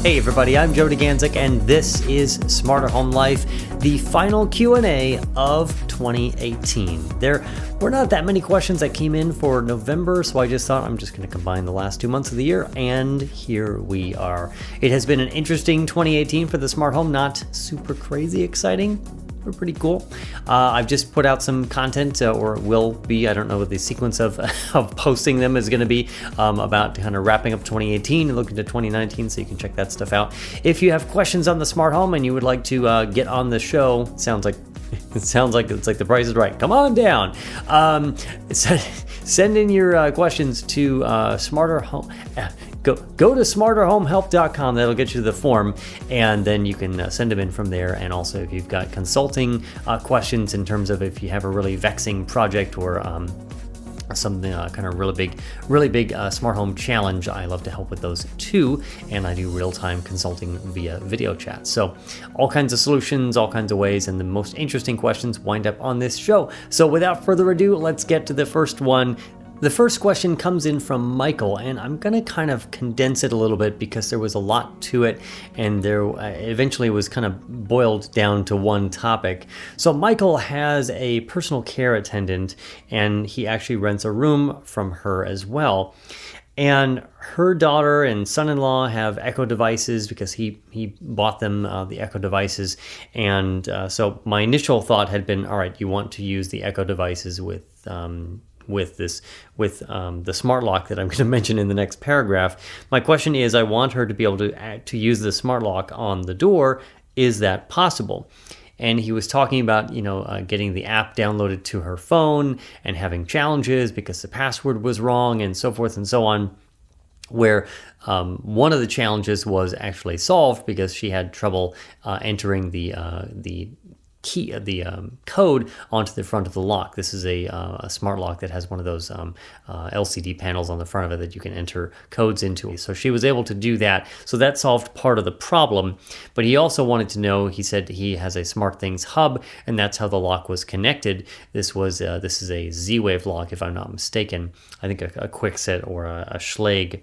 Hey everybody, I'm Joe DeGanzik, and this is Smarter Home Life, the final Q&A of 2018. There were not that many questions that came in for November, so I just thought I'm just going to combine the last 2 months of the year, and here we are. It has been an interesting 2018 for the smart home, not super crazy exciting. We're pretty cool. I've just put out some content, or will be, I don't know what the sequence of posting them is going to be, about kind of wrapping up 2018 and looking to 2019, so you can check that stuff out. If you have questions on the smart home and you would like to get on the show, it sounds like it's like The Price is Right. Come on down. Send in your questions to Smarter Home. Go to smarterhomehelp.com. That'll get you to the form, and then you can send them in from there. And also, if you've got consulting questions in terms of if you have a really vexing project or something kind of really big smart home challenge, I love to help with those too, and I do real-time consulting via video chat. So all kinds of solutions, all kinds of ways, and the most interesting questions wind up on this show. So without further ado, let's get to the first one. The first question comes in from Michael, and I'm going to kind of condense it a little bit because there was a lot to it, and there eventually was kind of boiled down to one topic. So Michael has a personal care attendant, and he actually rents a room from her as well. And her daughter and son-in-law have Echo devices because he bought them the Echo devices. And so my initial thought had been, all right, you want to use the Echo devices with the smart lock that I'm going to mention in the next paragraph. My question is, I want her to be able to use the smart lock on the door. Is that possible? And he was talking about, getting the app downloaded to her phone and having challenges because the password was wrong and so forth and so on, where one of the challenges was actually solved because she had trouble entering the key, the code onto the front of the lock. This is a smart lock that has one of those LCD panels on the front of it that you can enter codes into. So she was able to do that. So that solved part of the problem. But he also wanted to know, he said he has a SmartThings hub, and that's how the lock was connected. This is a Z-Wave lock, if I'm not mistaken. I think a Kwikset or a Schlage.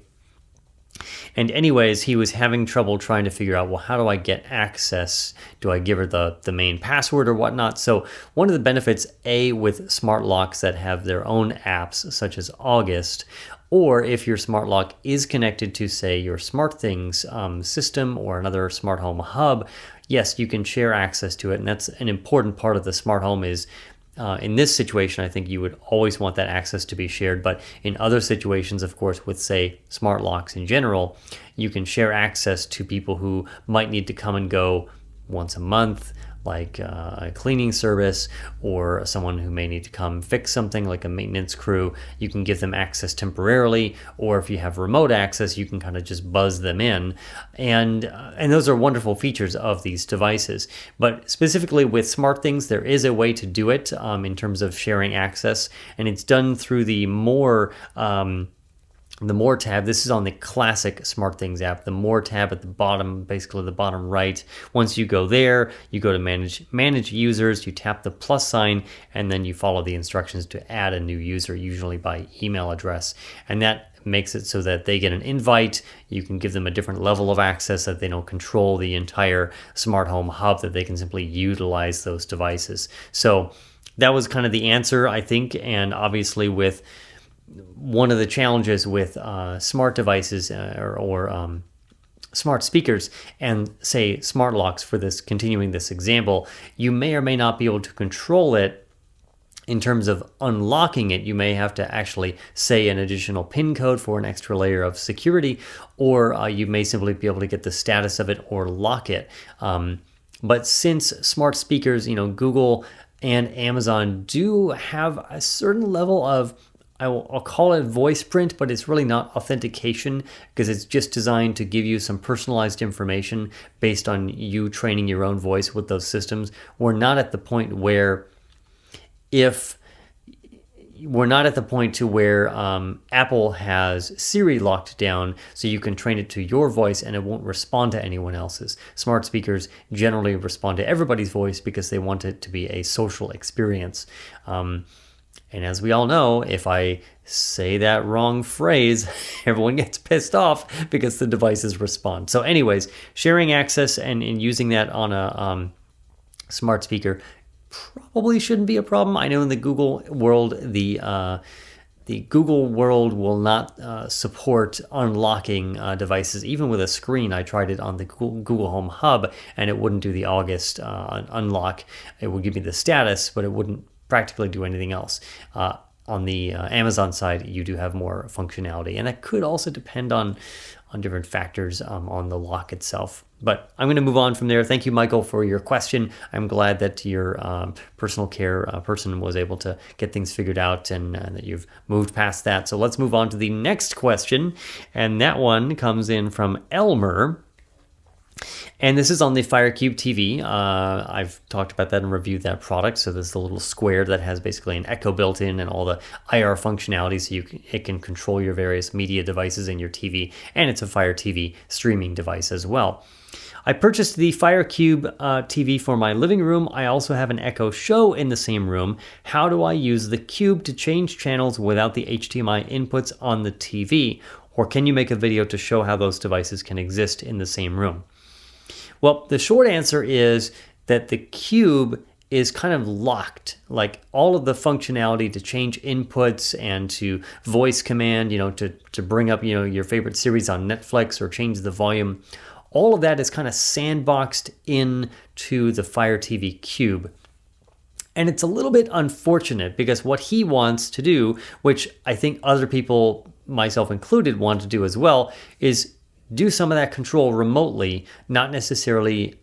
And anyways, he was having trouble trying to figure out, well, how do I get access? Do I give her the main password or whatnot? So one of the benefits, with smart locks that have their own apps, such as August, or if your smart lock is connected to, say, your SmartThings system or another smart home hub, yes, you can share access to it. And that's an important part of the smart home is, in this situation, I think you would always want that access to be shared. But in other situations, of course, with, say, smart locks in general, you can share access to people who might need to come and go once a month, like a cleaning service, or someone who may need to come fix something like a maintenance crew. You can give them access temporarily, or if you have remote access, you can kind of just buzz them in. And those are wonderful features of these devices. But specifically with SmartThings, there is a way to do it in terms of sharing access, and it's done through the More tab. This is on the classic SmartThings app. The More tab at the bottom, basically the bottom right. Once you go there, you go to manage users, you tap the plus sign, and then you follow the instructions to add a new user, usually by email address. And that makes it so that they get an invite. You can give them a different level of access, that they don't control the entire smart home hub, that they can simply utilize those devices. So that was kind of the answer, I think. And obviously with one of the challenges with smart devices or smart speakers and, say, smart locks, for this, continuing this example, you may or may not be able to control it in terms of unlocking it. You may have to actually say an additional PIN code for an extra layer of security, or you may simply be able to get the status of it or lock it. But since smart speakers, Google and Amazon do have a certain level of, I'll call it voice print, but it's really not authentication, because it's just designed to give you some personalized information based on you training your own voice with those systems. We're not at the point where Apple has Siri locked down so you can train it to your voice and it won't respond to anyone else's. Smart speakers generally respond to everybody's voice because they want it to be a social experience. And as we all know, if I say that wrong phrase, everyone gets pissed off because the devices respond. So anyways, sharing access and using that on a smart speaker probably shouldn't be a problem. I know in the Google world, the Google world will not support unlocking devices, even with a screen. I tried it on the Google Home Hub, and it wouldn't do the August unlock. It would give me the status, but it wouldn't practically do anything else. On the Amazon side, you do have more functionality, and that could also depend on different factors on the lock itself. But I'm going to move on from there. Thank you, Michael, for your question. I'm glad that your personal care person was able to get things figured out and that you've moved past that. So let's move on to the next question, and that one comes in from Elmer. And this is on the FireCube TV. I've talked about that and reviewed that product. So there's the little square that has basically an Echo built in and all the IR functionality, so it can control your various media devices in your TV, and it's a Fire TV streaming device as well. I purchased the FireCube TV for my living room. I also have an Echo Show in the same room. How do I use the Cube to change channels without the HDMI inputs on the TV? Or can you make a video to show how those devices can exist in the same room? Well, the short answer is that the Cube is kind of locked. Like all of the functionality to change inputs and to voice command, to bring up, your favorite series on Netflix or change the volume. All of that is kind of sandboxed into the Fire TV Cube. And it's a little bit unfortunate because what he wants to do, which I think other people, myself included, want to do as well, is do some of that control remotely, not necessarily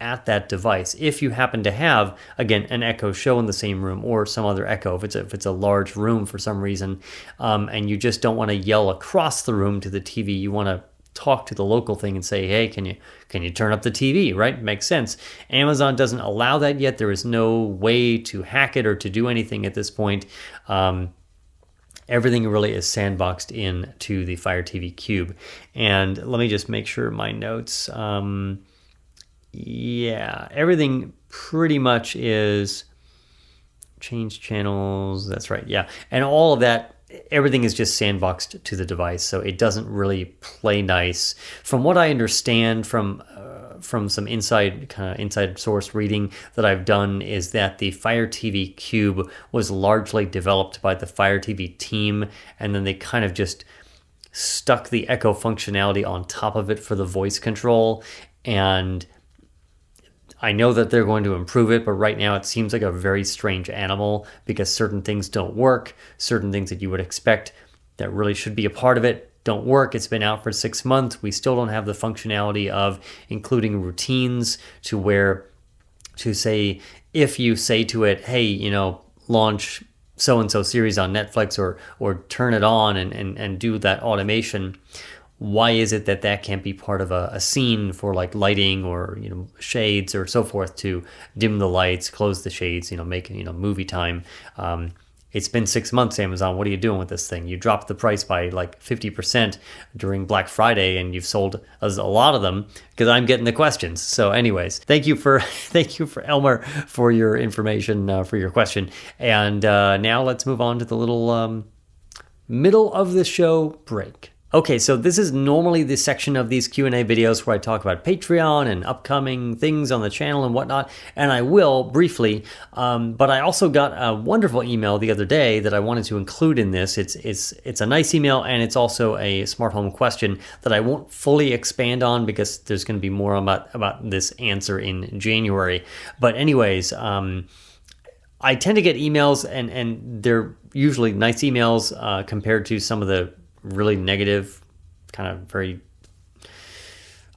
at that device. If you happen to have, again, an Echo Show in the same room or some other Echo, if it's a large room for some reason, and you just don't want to yell across the room to the TV, you want to talk to the local thing and say, hey, can you turn up the TV, right? Makes sense. Amazon doesn't allow that yet. There is no way to hack it or to do anything at this point. Everything really is sandboxed into the Fire TV Cube. And let me just make sure my notes. Yeah, everything pretty much is change channels. That's right. Yeah. And all of that, everything is just sandboxed to the device. So it doesn't really play nice. From what I understand from some inside source reading that I've done, is that the Fire TV Cube was largely developed by the Fire TV team, and then they kind of just stuck the Echo functionality on top of it for the voice control. And I know that they're going to improve it, but right now it seems like a very strange animal because certain things don't work, certain things that you would expect that really should be a part of it don't work. It's been out for 6 months. We still don't have the functionality of including routines to say, if you say to it, hey, launch so-and-so series on Netflix or turn it on and do that automation. Why is it that can't be part of a scene for like lighting or, shades or so forth to dim the lights, close the shades, make, movie time. It's been 6 months, Amazon. What are you doing with this thing? You dropped the price by like 50% during Black Friday, and you've sold us a lot of them because I'm getting the questions. So anyways, thank you for Elmer for your information, for your question. And now let's move on to the little middle of the show break. Okay, so this is normally the section of these Q&A videos where I talk about Patreon and upcoming things on the channel and whatnot, and I will briefly, but I also got a wonderful email the other day that I wanted to include in this. It's a nice email, and it's also a smart home question that I won't fully expand on because there's going to be more about this answer in January. But anyways, I tend to get emails, and they're usually nice emails compared to some of the really negative, kind of very,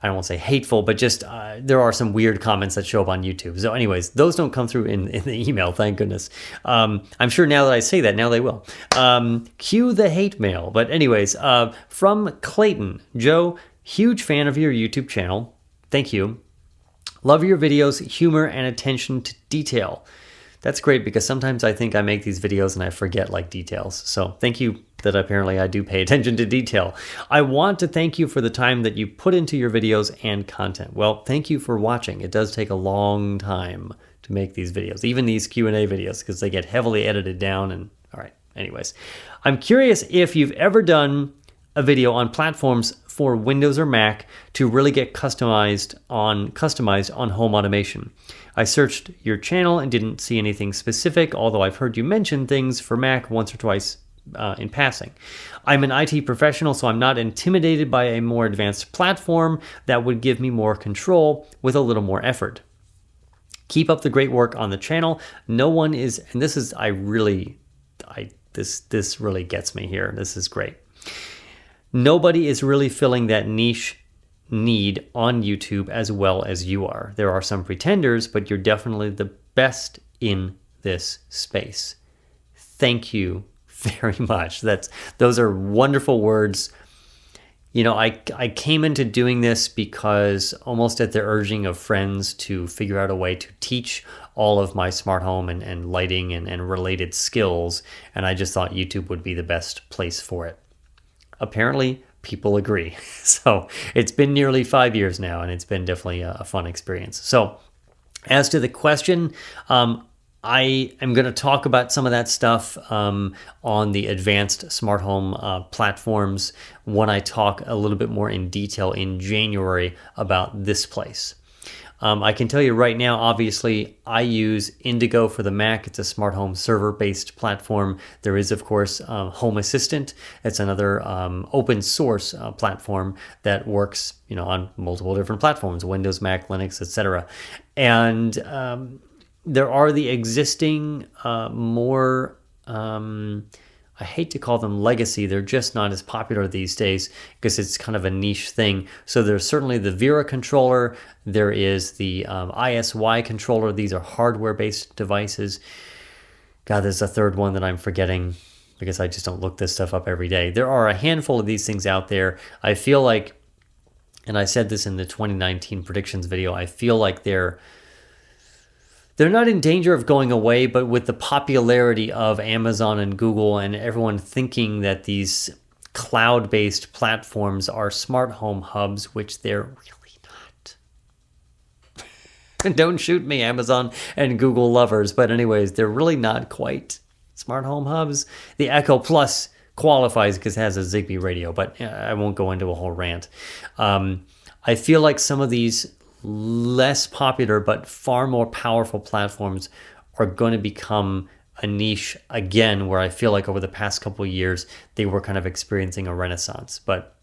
I don't want to say hateful, but just there are some weird comments that show up on YouTube. So anyways, those don't come through in the email, thank goodness. I'm sure now that I say that, now they will. Cue the hate mail. But anyways, from Clayton, Joe, huge fan of your YouTube channel. Thank you. Love your videos, humor, and attention to detail. That's great because sometimes I think I make these videos and I forget like details. So thank you that apparently I do pay attention to detail. I want to thank you for the time that you put into your videos and content. Well, thank you for watching. It does take a long time to make these videos, even these Q&A videos, because they get heavily edited down and All right. Anyways, I'm curious if you've ever done a video on platforms for Windows or Mac to really get customized on home automation. I searched your channel and didn't see anything specific, although I've heard you mention things for Mac once or twice in passing. I'm an IT professional, so I'm not intimidated by a more advanced platform that would give me more control with a little more effort. Keep up the great work on the channel. No one is, and this is, this really gets me here. This is great. Nobody is really filling that niche need on YouTube as well as you are. There are some pretenders, but you're definitely the best in this space. Thank you very much. Those are wonderful words. You know, I came into doing this because almost at the urging of friends to figure out a way to teach all of my smart home and lighting and related skills, and I just thought YouTube would be the best place for it. Apparently, people agree. So it's been nearly 5 years now, and it's been definitely a fun experience. So as to the question, I am going to talk about some of that stuff on the advanced smart home platforms when I talk a little bit more in detail in January about this place. I can tell you right now, obviously, I use Indigo for the Mac. It's a smart home server-based platform. There is, of course, Home Assistant. It's another open source platform that works, on multiple different platforms: Windows, Mac, Linux, etc. And there are the existing more, I hate to call them legacy. They're just not as popular these days because it's kind of a niche thing. So there's certainly the Vera controller. There is the ISY controller. These are hardware-based devices. God, there's a third one that I'm forgetting because I just don't look this stuff up every day. There are a handful of these things out there. I feel like, and I said this in the 2019 predictions video, I feel like they're not in danger of going away, but with the popularity of Amazon and Google and everyone thinking that these cloud-based platforms are smart home hubs, which they're really not. Don't shoot me, Amazon and Google lovers. But anyways, they're really not quite smart home hubs. The Echo Plus qualifies because it has a Zigbee radio, but I won't go into a whole rant. I feel like some of these less popular but far more powerful platforms are going to become a niche again, where I feel like over the past couple of years they were kind of experiencing a renaissance. But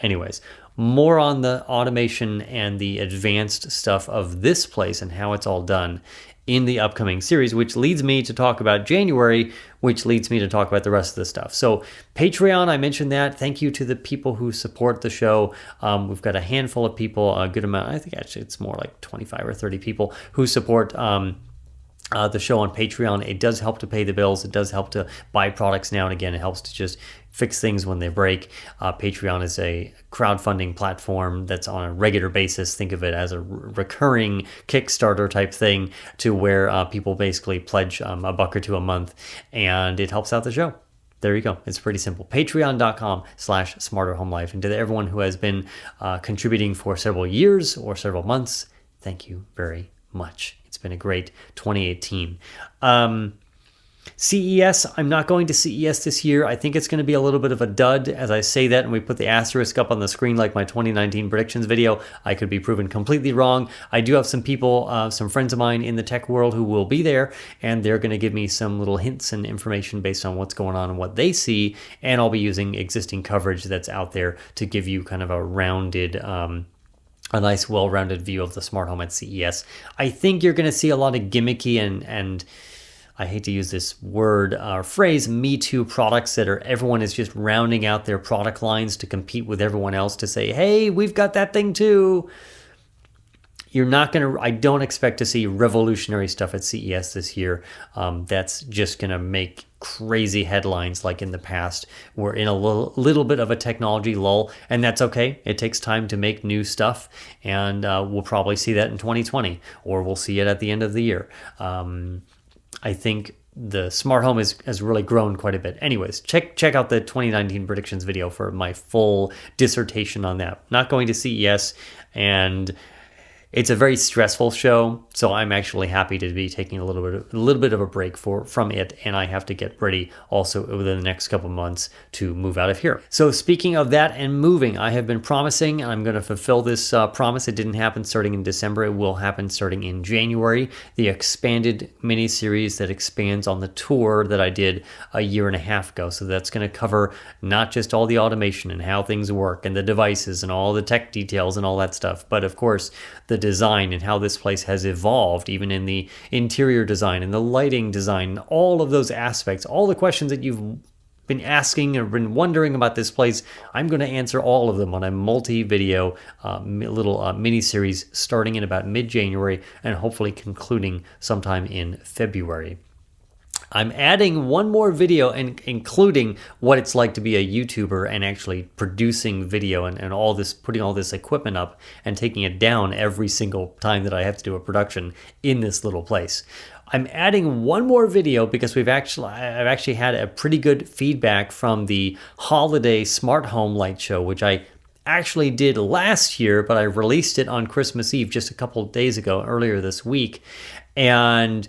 anyways, more on the automation and the advanced stuff of this place and how it's all done in the upcoming series, which leads me to talk about January, which leads me to talk about the rest of the stuff. So Patreon, I mentioned that. Thank you to the people who support the show. We've got a handful of people, a good amount. I think actually it's more like 25 or 30 people who support the show on Patreon. It does help to pay the bills. It does help to buy products now and again. It helps to just fix things when they break. Patreon is a crowdfunding platform that's on a regular basis. Think of it as a recurring Kickstarter type thing, to where people basically pledge a buck or two a month, and it helps out the show. There you go. It's pretty simple. Patreon.com/smarterhomelife. And to everyone who has been contributing for several years or several months, thank you very much. It's been a great 2018. CES, I'm not going to CES this year. I think it's going to be a little bit of a dud. As I say that and we put the asterisk up on the screen like my 2019 predictions video, I could be proven completely wrong. I do have some people, some friends of mine in the tech world who will be there, and they're going to give me some little hints and information based on what's going on and what they see, and I'll be using existing coverage that's out there to give you kind of a rounded, a nice, well-rounded view of the smart home at CES. I think you're going to see a lot of gimmicky and I hate to use this word or phrase, Me Too products that everyone is just rounding out their product lines to compete with everyone else to say, hey, we've got that thing too. I don't expect to see revolutionary stuff at CES this year. That's just going to make crazy headlines like in the past. We're in a little bit of a technology lull, and that's okay. It takes time to make new stuff, and we'll probably see that in 2020, or we'll see it at the end of the year. I think the smart home has really grown quite a bit. Anyways, check out the 2019 predictions video for my full dissertation on that. Not going to CES, and It's a very stressful show, so I'm actually happy to be taking a little bit of a break from it, and I have to get ready also within the next couple months to move out of here. So speaking of that and moving, I have been promising, and I'm going to fulfill this promise. It didn't happen starting in December. It will happen starting in January. The expanded mini-series that expands on the tour that I did a year and a half ago. So that's going to cover not just all the automation and how things work and the devices and all the tech details and all that stuff, but of course the design and how this place has evolved, even in the interior design and the lighting design, all of those aspects, all the questions that you've been asking or been wondering about this place. I'm going to answer all of them on a multi-video little mini-series starting in about mid-January and hopefully concluding sometime in February. I'm adding one more video and including what it's like to be a YouTuber and actually producing video and all this, putting all this equipment up and taking it down every single time that I have to do a production in this little place. I'm adding one more video because I've actually had a pretty good feedback from the holiday smart home light show, which I actually did last year, but I released it on Christmas Eve just a couple of days ago, earlier this week. And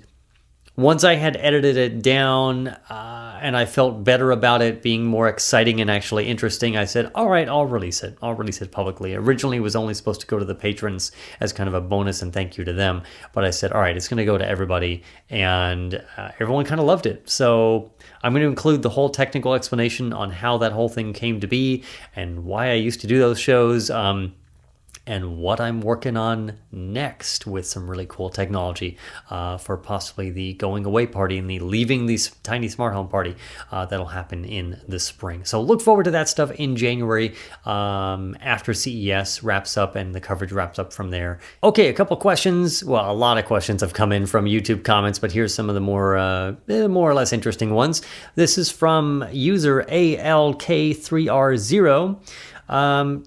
once I had edited it down and I felt better about it being more exciting and actually interesting, I said, all right, I'll release it. I'll release it publicly. Originally, it was only supposed to go to the patrons as kind of a bonus and thank you to them. But I said, all right, it's going to go to everybody. And everyone kind of loved it. So I'm going to include the whole technical explanation on how that whole thing came to be and why I used to do those shows. And what I'm working on next with some really cool technology for possibly the going away party and the leaving these tiny smart home party that'll happen in the spring. So look forward to that stuff in January after CES wraps up and the coverage wraps up from there. Okay, a couple questions. Well, a lot of questions have come in from YouTube comments, but here's some of the more or less interesting ones. This is from user ALK3R0.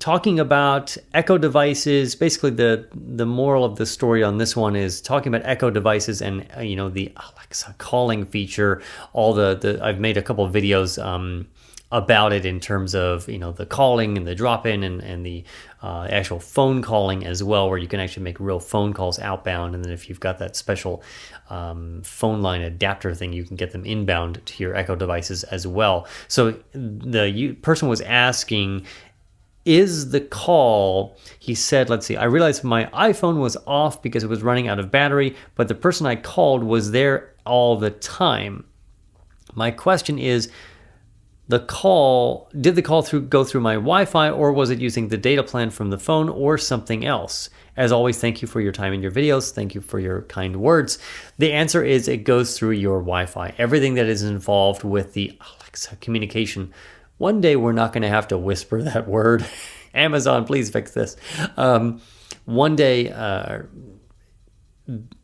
Talking about Echo devices. Basically, the moral of the story on this one is talking about Echo devices and the Alexa calling feature. I've made a couple of videos about it in terms of the calling and the drop-in and the actual phone calling as well, where you can actually make real phone calls outbound, and then if you've got that special phone line adapter thing, you can get them inbound to your Echo devices as well. So the person was asking, is the call, he said, let's see, I realized my iPhone was off because it was running out of battery, but the person I called was there all the time. My question is, did the call go through my Wi-Fi, or was it using the data plan from the phone or something else? As always, thank you for your time in your videos. Thank you for your kind words. The answer is it goes through your Wi-Fi. Everything that is involved with the Alexa communication. One day we're not going to have to whisper that word. Amazon, please fix this. One day,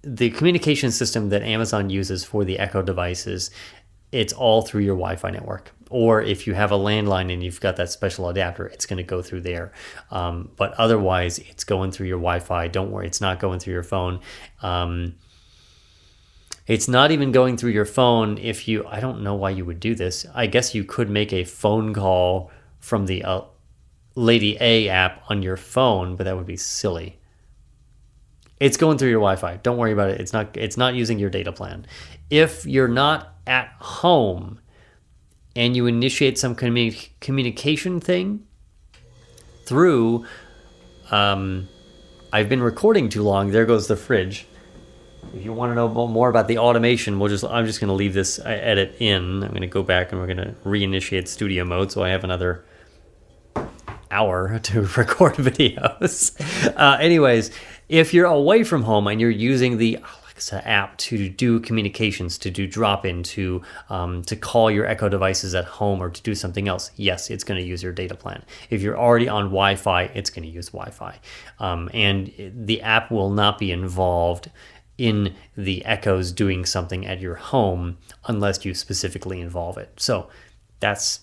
the communication system that Amazon uses for the Echo devices, it's all through your Wi-Fi network. Or if you have a landline and you've got that special adapter, it's going to go through there. But otherwise, it's going through your Wi-Fi. Don't worry, it's not going through your phone. It's not even going through your phone I don't know why you would do this. I guess you could make a phone call from the Lady A app on your phone, but that would be silly. It's going through your Wi-Fi. Don't worry about it. It's not using your data plan. If you're not at home and you initiate some communication thing through, I've been recording too long. There goes the fridge. If you want to know more about the automation, I'm just going to leave this edit in. I'm going to go back and we're going to reinitiate studio mode so I have another hour to record videos. Anyways, if you're away from home and you're using the Alexa app to do communications, to do drop-in, to call your Echo devices at home or to do something else, yes, it's going to use your data plan. If you're already on Wi-Fi, it's going to use Wi-Fi. And the app will not be involved in the Echoes doing something at your home unless you specifically involve it. So that's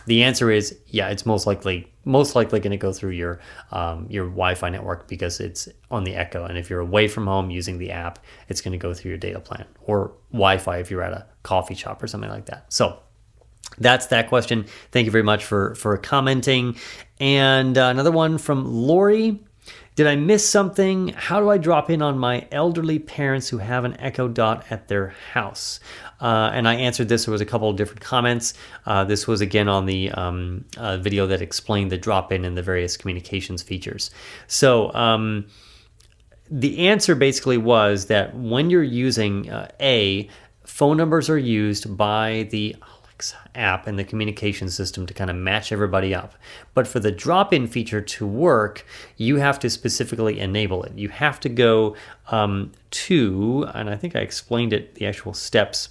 the answer is, yeah, it's most likely going to go through your Wi-Fi network because it's on the Echo. And if you're away from home using the app, it's going to go through your data plan, or Wi-Fi if you're at a coffee shop or something like that. So that's that question. Thank you very much for commenting. And another one from Lori. Did I miss something? How do I drop in on my elderly parents who have an Echo Dot at their house? And I answered this. There was a couple of different comments. This was again on the video that explained the drop-in and the various communications features. So the answer basically was that when you're using phone numbers are used by the app and the communication system to kind of match everybody up. But for the drop-in feature to work, you have to specifically enable it. You have to go to, and I think I explained it, the actual steps.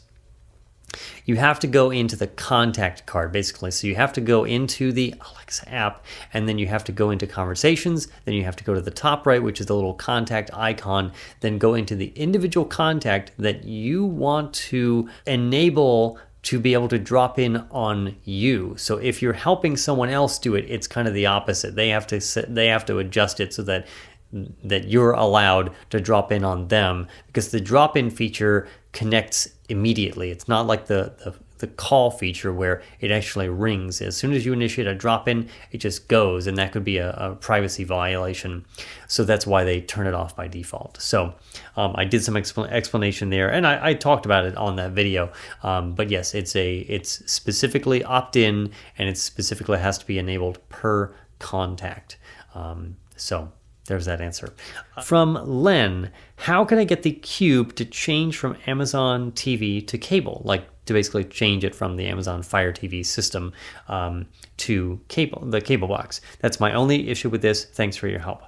You have to go into the contact card, basically. So you have to go into the Alexa app, and then you have to go into conversations. Then you have to go to the top right, which is the little contact icon. Then go into the individual contact that you want to enable to be able to drop in on you. So if you're helping someone else do it, it's kind of the opposite. They have to adjust it so that you're allowed to drop in on them, because the drop-in feature connects immediately. It's not like the call feature where it actually rings. As soon as you initiate a drop-in, it just goes, and that could be a privacy violation. So that's why they turn it off by default. So I did some explanation there, and I talked about it on that video. But yes, it's specifically opt-in, and it specifically has to be enabled per contact. So there's that answer. From Len, how can I get the Cube to change from Amazon TV to cable? Like to basically change it from the Amazon Fire TV system to the cable box. That's my only issue with this. Thanks for your help.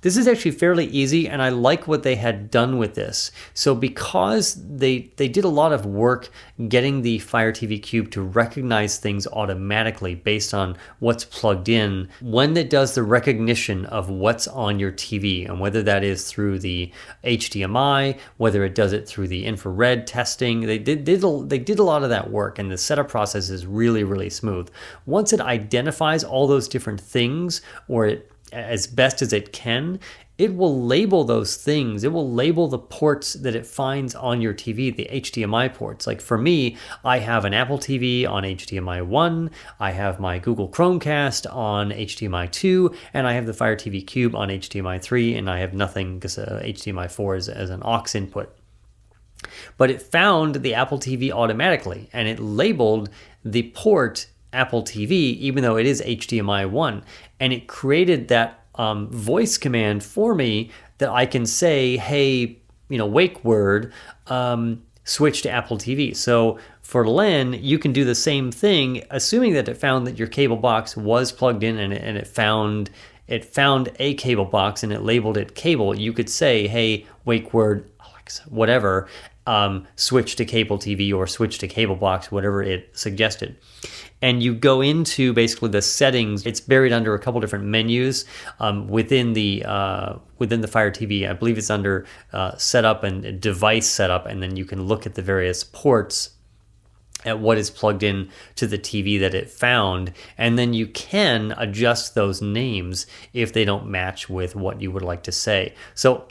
This is actually fairly easy, and I like what they had done with this. So because they did a lot of work getting the Fire TV Cube to recognize things automatically based on what's plugged in, when it does the recognition of what's on your TV, and whether that is through the HDMI, whether it does it through the infrared testing, they did a lot of that work, and the setup process is really, really smooth. Once it identifies all those different things, or it as best as it can, it will label those things. It will label the ports that it finds on your TV, the HDMI ports. Like for me, I have an Apple TV on HDMI 1, I have my Google Chromecast on HDMI 2, and I have the Fire TV Cube on HDMI 3, and I have nothing because HDMI 4 is as an aux input. But it found the Apple TV automatically, and it labeled the port Apple TV, even though it is HDMI 1, and it created that voice command for me that I can say, hey, wake word, switch to Apple TV. So for Len, you can do the same thing, assuming that it found that your cable box was plugged in, and it found a cable box and it labeled it cable. You could say, hey, wake word, Alexa, whatever, switch to cable TV or switch to cable box, whatever it suggested. And you go into basically the settings. It's buried under a couple different menus within the Fire TV. I believe it's under setup and device setup, and then you can look at the various ports at what is plugged in to the TV that it found, and then you can adjust those names if they don't match with what you would like to say. So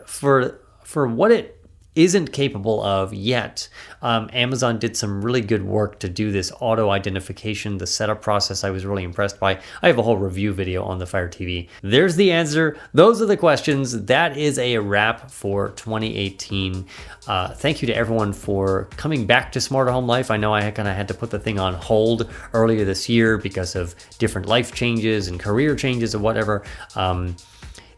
for what it isn't capable of yet, Amazon did some really good work to do this auto identification. The setup process I was really impressed by. I have a whole review video on the Fire TV. There's the answer. Those are the questions. That is a wrap for 2018. Thank you to everyone for coming back to Smarter Home Life. I know I kind of had to put the thing on hold earlier this year because of different life changes and career changes or whatever.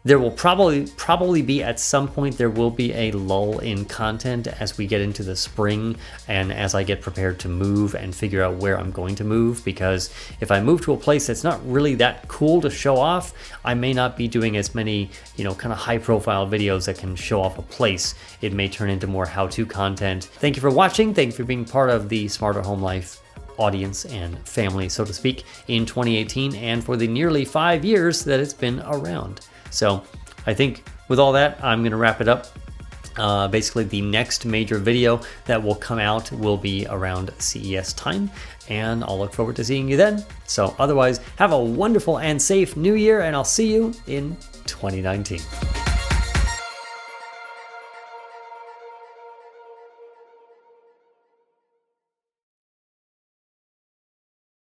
There will probably be, at some point, there will be a lull in content as we get into the spring and as I get prepared to move and figure out where I'm going to move, because if I move to a place that's not really that cool to show off, I may not be doing as many, kind of high profile videos that can show off a place. It may turn into more how-to content. Thank you for watching. Thank you for being part of the Smarter Home Life audience and family, so to speak, in 2018 and for the nearly 5 years that it's been around. So I think with all that, I'm going to wrap it up. Basically, the next major video that will come out will be around CES time, and I'll look forward to seeing you then. So otherwise, have a wonderful and safe new year, and I'll see you in 2019.